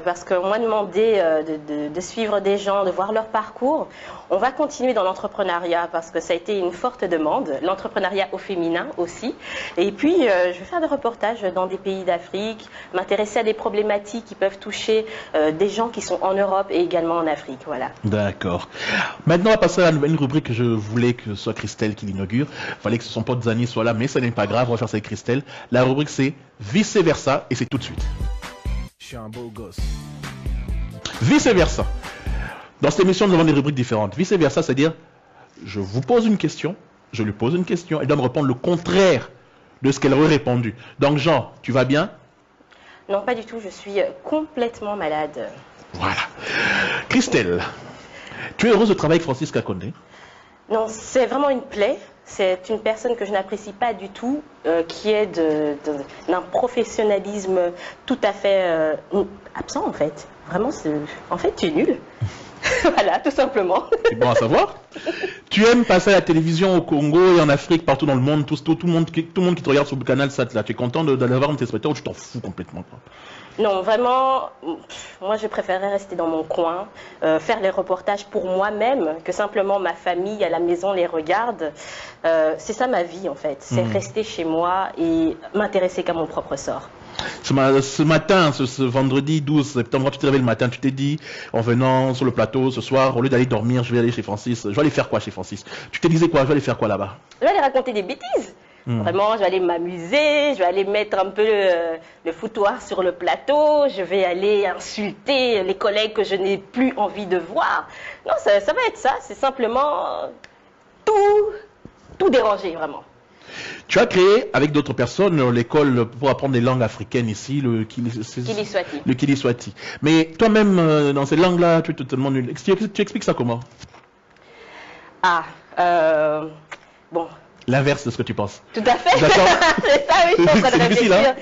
parce qu'on m'a demandé de suivre des gens, de voir leur parcours. On va continuer dans l'entrepreneuriat parce que ça a été une forte demande, l'entrepreneuriat au féminin aussi. Et puis, je vais faire des reportages dans des pays d'Afrique, m'intéresser à des problématiques qui peuvent toucher des gens qui sont en Europe et également en Afrique. Voilà. D'accord. Maintenant, on va passer à une rubrique que je voulais que ce soit Christelle qui l'inaugure. Il fallait que son pote Zani soit là, mais ça n'est pas grave, on va faire ça avec Christelle. La rubrique c'est vice versa et c'est tout de suite. Je suis un beau gosse. Vice versa. Dans cette émission, nous avons des rubriques différentes. Vice versa, c'est-à-dire, je vous pose une question, je lui pose une question, elle doit me répondre le contraire de ce qu'elle aurait répondu. Donc, Jean, tu vas bien? Non, pas du tout, je suis complètement malade. Voilà. Christelle, tu es heureuse de travailler avec Francis Kakonde? Non, c'est vraiment une plaie. C'est une personne que je n'apprécie pas du tout, qui est d'un professionnalisme tout à fait absent en fait. Vraiment, en fait, tu es nul. Voilà, tout simplement. C'est bon à savoir. Tu aimes passer à la télévision au Congo et en Afrique, partout dans le monde, tout le monde qui te regarde sur le canal Sat là. Tu es content d'aller voir un téléspectateur ou tu t'en fous complètement? Non, vraiment, moi je préférerais rester dans mon coin, faire les reportages pour moi-même, que simplement ma famille à la maison les regarde. C'est ça ma vie en fait, c'est rester chez moi et m'intéresser qu'à mon propre sort. Ce matin, ce vendredi 12 septembre, quand tu te réveilles le matin, tu t'es dit, en venant sur le plateau ce soir, au lieu d'aller dormir, je vais aller chez Francis. Je vais aller faire quoi chez Francis? Tu te disais quoi? Je vais aller faire quoi là-bas? Je vais aller raconter des bêtises. Vraiment, je vais aller m'amuser, je vais aller mettre un peu le foutoir sur le plateau, je vais aller insulter les collègues que je n'ai plus envie de voir. Non, ça va être ça, c'est simplement tout déranger, vraiment. Tu as créé avec d'autres personnes l'école pour apprendre les langues africaines ici, le Kiliswati. Mais toi-même, dans ces langues-là, tu es totalement nul. Tu expliques ça comment? Bon. L'inverse de ce que tu penses. Tout à fait. D'accord. C'est ça, oui, je suis en train de réfléchir. Hein?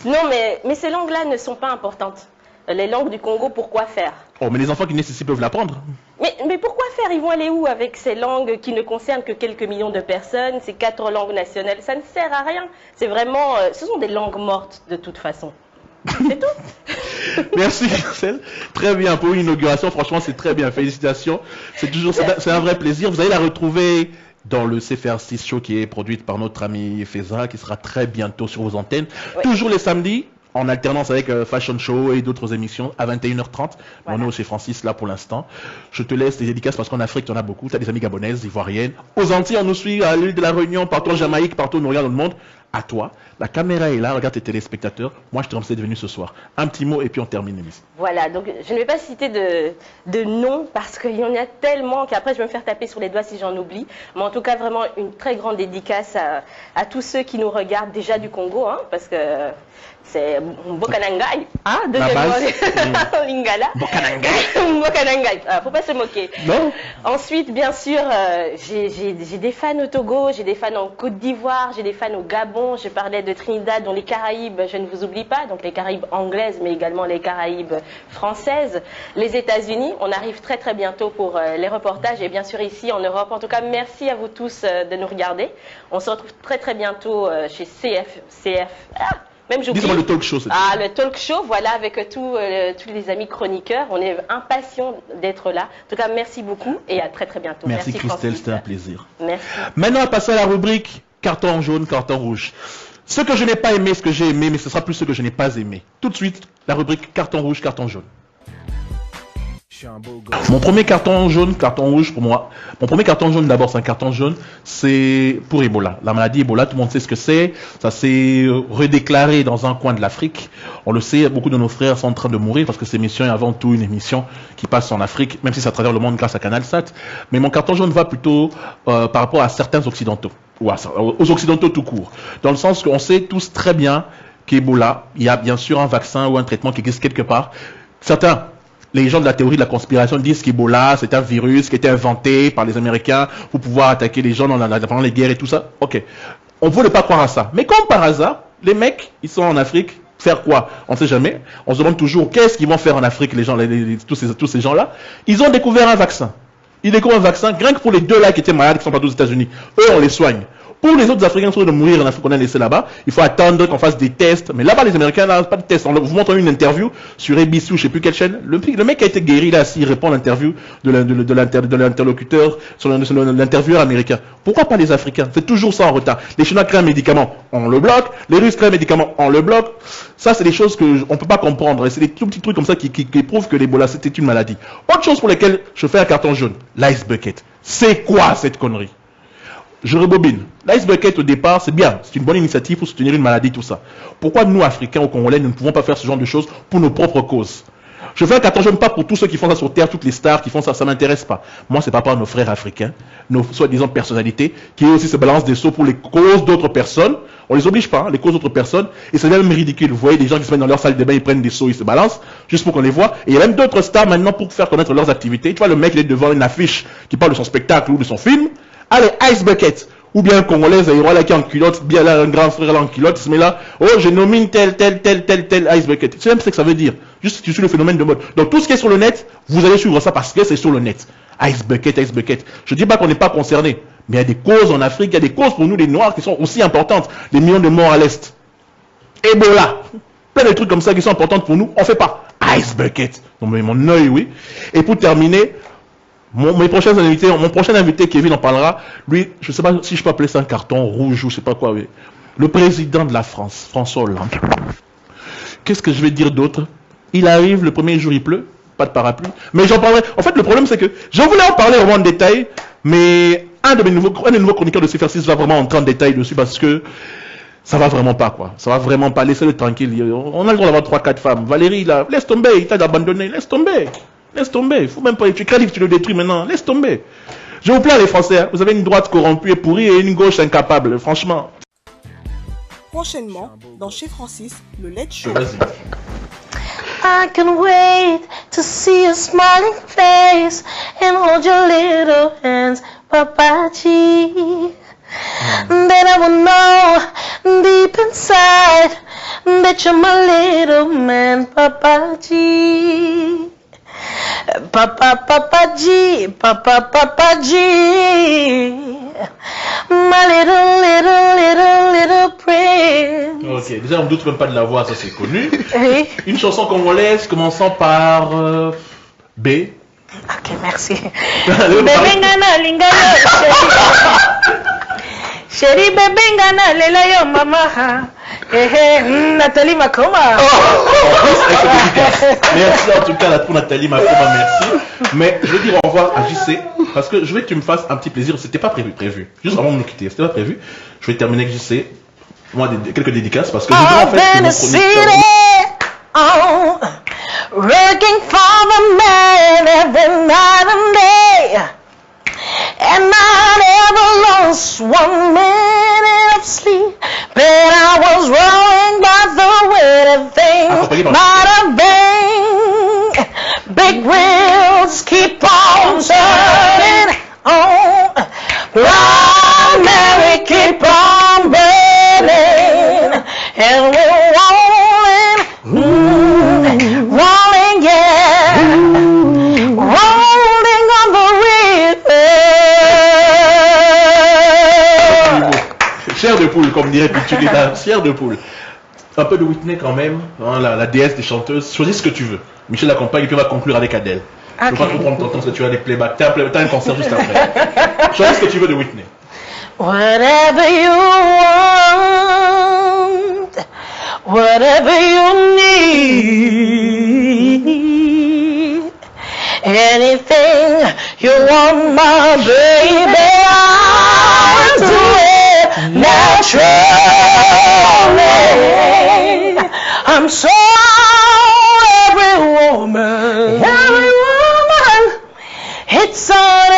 Non, mais ces langues-là ne sont pas importantes. Les langues du Congo, pourquoi faire? Oh, mais les enfants qui naissent ici peuvent l'apprendre. Mais pourquoi faire? Ils vont aller où avec ces langues qui ne concernent que quelques millions de personnes, ces 4 langues nationales? Ça ne sert à rien. C'est vraiment... ce sont des langues mortes, de toute façon. C'est tout. Merci, Marcel. Très bien pour une inauguration. Franchement, c'est très bien. Félicitations. C'est un vrai plaisir. Vous allez la retrouver dans le CFR6 Show qui est produite par notre ami Feza, qui sera très bientôt sur vos antennes. Oui. Toujours les samedis, en alternance avec Fashion Show et d'autres émissions à 21h30. Voilà. On est chez Francis là pour l'instant. Je te laisse tes dédicaces parce qu'en Afrique, tu en as beaucoup. Tu as des amis gabonaises, ivoiriennes. Aux Antilles, on nous suit à l'île de la Réunion, partout en Jamaïque, partout où on nous regarde dans le monde. À toi, la caméra est là, regarde tes téléspectateurs. Moi, je te remercie d'être venu ce soir. Un petit mot et puis on termine l'émission. Voilà, donc je ne vais pas citer de nom parce qu'il y en a tellement qu'après je vais me faire taper sur les doigts si j'en oublie. Mais en tout cas, vraiment une très grande dédicace à tous ceux qui nous regardent déjà du Congo, hein, parce que c'est Bokanangai, hein, deuxièmement, Lingala. Bokanangai, faut pas se moquer. Non. Ensuite, bien sûr, j'ai des fans au Togo, j'ai des fans en Côte d'Ivoire, j'ai des fans au Gabon, je parlais de Trinidad, dans les Caraïbes, je ne vous oublie pas, donc les Caraïbes anglaises, mais également les Caraïbes françaises, les États-Unis. On arrive très très bientôt pour les reportages et bien sûr ici en Europe. En tout cas, merci à vous tous de nous regarder. On se retrouve très très bientôt chez CF. Même dis-moi le talk show. Le talk show, voilà, avec tous les amis chroniqueurs. On est impatients d'être là. En tout cas, merci beaucoup et à très très bientôt. Merci Christelle, c'était un plaisir. Merci. Maintenant, on va passer à la rubrique carton jaune, carton rouge. Ce que je n'ai pas aimé, ce que j'ai aimé, mais ce sera plus ce que je n'ai pas aimé. Tout de suite, la rubrique carton rouge, carton jaune. Mon premier carton jaune, carton rouge pour moi. Mon premier carton jaune, d'abord, c'est un carton jaune, c'est pour Ebola. La maladie Ebola, tout le monde sait ce que c'est. Ça s'est redéclaré dans un coin de l'Afrique. On le sait, beaucoup de nos frères sont en train de mourir parce que cette émission est avant tout une émission qui passe en Afrique, même si c'est à travers le monde grâce à CanalSat. Mais mon carton jaune va plutôt par rapport à certains occidentaux, ou aux occidentaux tout court. Dans le sens qu'on sait tous très bien qu'Ebola, il y a bien sûr un vaccin ou un traitement qui existe quelque part. Certains, les gens de la théorie de la conspiration disent qu'Ebola, c'est un virus qui a été inventé par les Américains pour pouvoir attaquer les gens pendant les guerres et tout ça. Ok. On ne voulait pas croire à ça. Mais comme par hasard, les mecs, ils sont en Afrique, faire quoi? On ne sait jamais. On se demande toujours qu'est-ce qu'ils vont faire en Afrique, les gens, tous ces gens-là. Ils ont découvert un vaccin. Ils découvrent un vaccin, rien que pour les 2 là qui étaient malades, qui sont partout aux États-Unis. Eux, on les soigne. Pour les autres Africains qui sont de mourir en Afrique qu'on a laissé là-bas, il faut attendre qu'on fasse des tests. Mais là-bas, les Américains, là, pas de tests. On vous montre une interview sur ABC ou je sais plus quelle chaîne. Le mec qui a été guéri là, s'il répond à l'interview de l'interlocuteur sur l'intervieweur américain. Pourquoi pas les Africains? C'est toujours ça en retard. Les Chinois créent un médicament, on le bloque. Les Russes créent un médicament, on le bloque. Ça, c'est des choses qu'on ne peut pas comprendre. Et c'est des tout petits trucs comme ça qui prouvent que l'Ebola, c'était une maladie. Autre chose pour laquelle je fais un carton jaune. L'ice bucket. C'est quoi cette connerie? Je rebobine. L'ice bucket au départ, c'est bien. C'est une bonne initiative pour soutenir une maladie, tout ça. Pourquoi nous, Africains ou Congolais, nous ne pouvons pas faire ce genre de choses pour nos propres causes? Je fais un carton jaune pas pour tous ceux qui font ça sur Terre, toutes les stars qui font ça, ça ne m'intéresse pas. Moi, c'est pas par nos frères africains, nos soi-disant personnalités, qui aussi se balancent des sauts pour les causes d'autres personnes. On les oblige pas, hein, les causes d'autres personnes. Et c'est même ridicule. Vous voyez des gens qui se mettent dans leur salle de bain, ils prennent des sauts, ils se balancent, juste pour qu'on les voit. Et il y a même d'autres stars maintenant pour faire connaître leurs activités. Tu vois, le mec, il est devant une affiche qui parle de son spectacle ou de son film. Allez, Ice Bucket. Ou bien un Congolais, il y aura là qui est en culotte, bien là, un grand frère là en culotte, il se met là, oh, je nomine tel Ice Bucket. C'est même ce que ça veut dire. Juste, tu suis le phénomène de mode. Donc, tout ce qui est sur le net, vous allez suivre ça parce que c'est sur le net. Ice Bucket. Je dis pas qu'on n'est pas concerné. Mais il y a des causes en Afrique, il y a des causes pour nous, les Noirs, qui sont aussi importantes. Les millions de morts à l'Est. Ebola. Plein de trucs comme ça qui sont importants pour nous, on fait pas. Ice Bucket. Donc, mon œil, oui. Et pour terminer, mon prochain invité, Kevin en parlera. Lui, je ne sais pas si je peux appeler ça un carton rouge ou je ne sais pas quoi. Oui. Le président de la France, François Hollande. Qu'est-ce que je vais dire d'autre? Il arrive, le premier jour, il pleut. Pas de parapluie. Mais j'en parlerai. En fait, le problème, c'est que je voulais en parler vraiment en détail, mais un des nouveaux chroniqueurs de CFR6 va vraiment entrer en détail dessus parce que ça va vraiment pas, quoi. Ça va vraiment pas. Laissez-le tranquille. On a le droit d'avoir 3-4 femmes. Valérie, là, laisse tomber. Il t'a abandonné. Laisse tomber. Laisse tomber. Il faut même pas. Tu crées, tu le détruis maintenant. Laisse tomber. Je vous plains, les Français. Hein. Vous avez une droite corrompue et pourrie et une gauche incapable. Franchement. Prochainement, dans Chez Francis, le Late Show. Vas-y. I can wait to see your smiling face and hold your little hands, Papaji. Then I will know deep inside that you're my little man, Papaji. Papaji, Papaji. My little prince. Ok, déjà on ne doute même pas de la voix, ça c'est connu. Oui. Une chanson congolaise commençant par B. Ok, merci. Bebengana lingalo, chérie bebengana lela yo mama. Nathalie Makoma. Merci en tout cas pour Nathalie Makoma, merci. Mais je vais dire au revoir à JC parce que je veux que tu me fasses un petit plaisir. C'était pas prévu. Juste avant de nous quitter, c'était pas prévu. Je vais terminer avec JC. Moi, quelques dédicaces parce que je veux en fait que mon chroniqueur... Working for the man every night and day, and I never lost 1 minute of sleep. But I was rolling by the way that things might have been. Big wheels keep on turning on. Primary keep on burning, and we're rolling, rolling, yeah, rolling on the river. Chair de poule, comme dirait Pichulita, chair de poule. Un peu de Whitney quand même, hein, la déesse des chanteuses. Choisis ce que tu veux. Michel accompagne et puis on va conclure avec Adèle. Okay. Je ne veux pas trop prendre ton temps parce que tu as des playbacks. T'as un concert juste après. Choisis ce que tu veux de Whitney. Whatever you want, whatever you need, anything you want, my baby, I'll do it naturally. I'm so every woman, it's all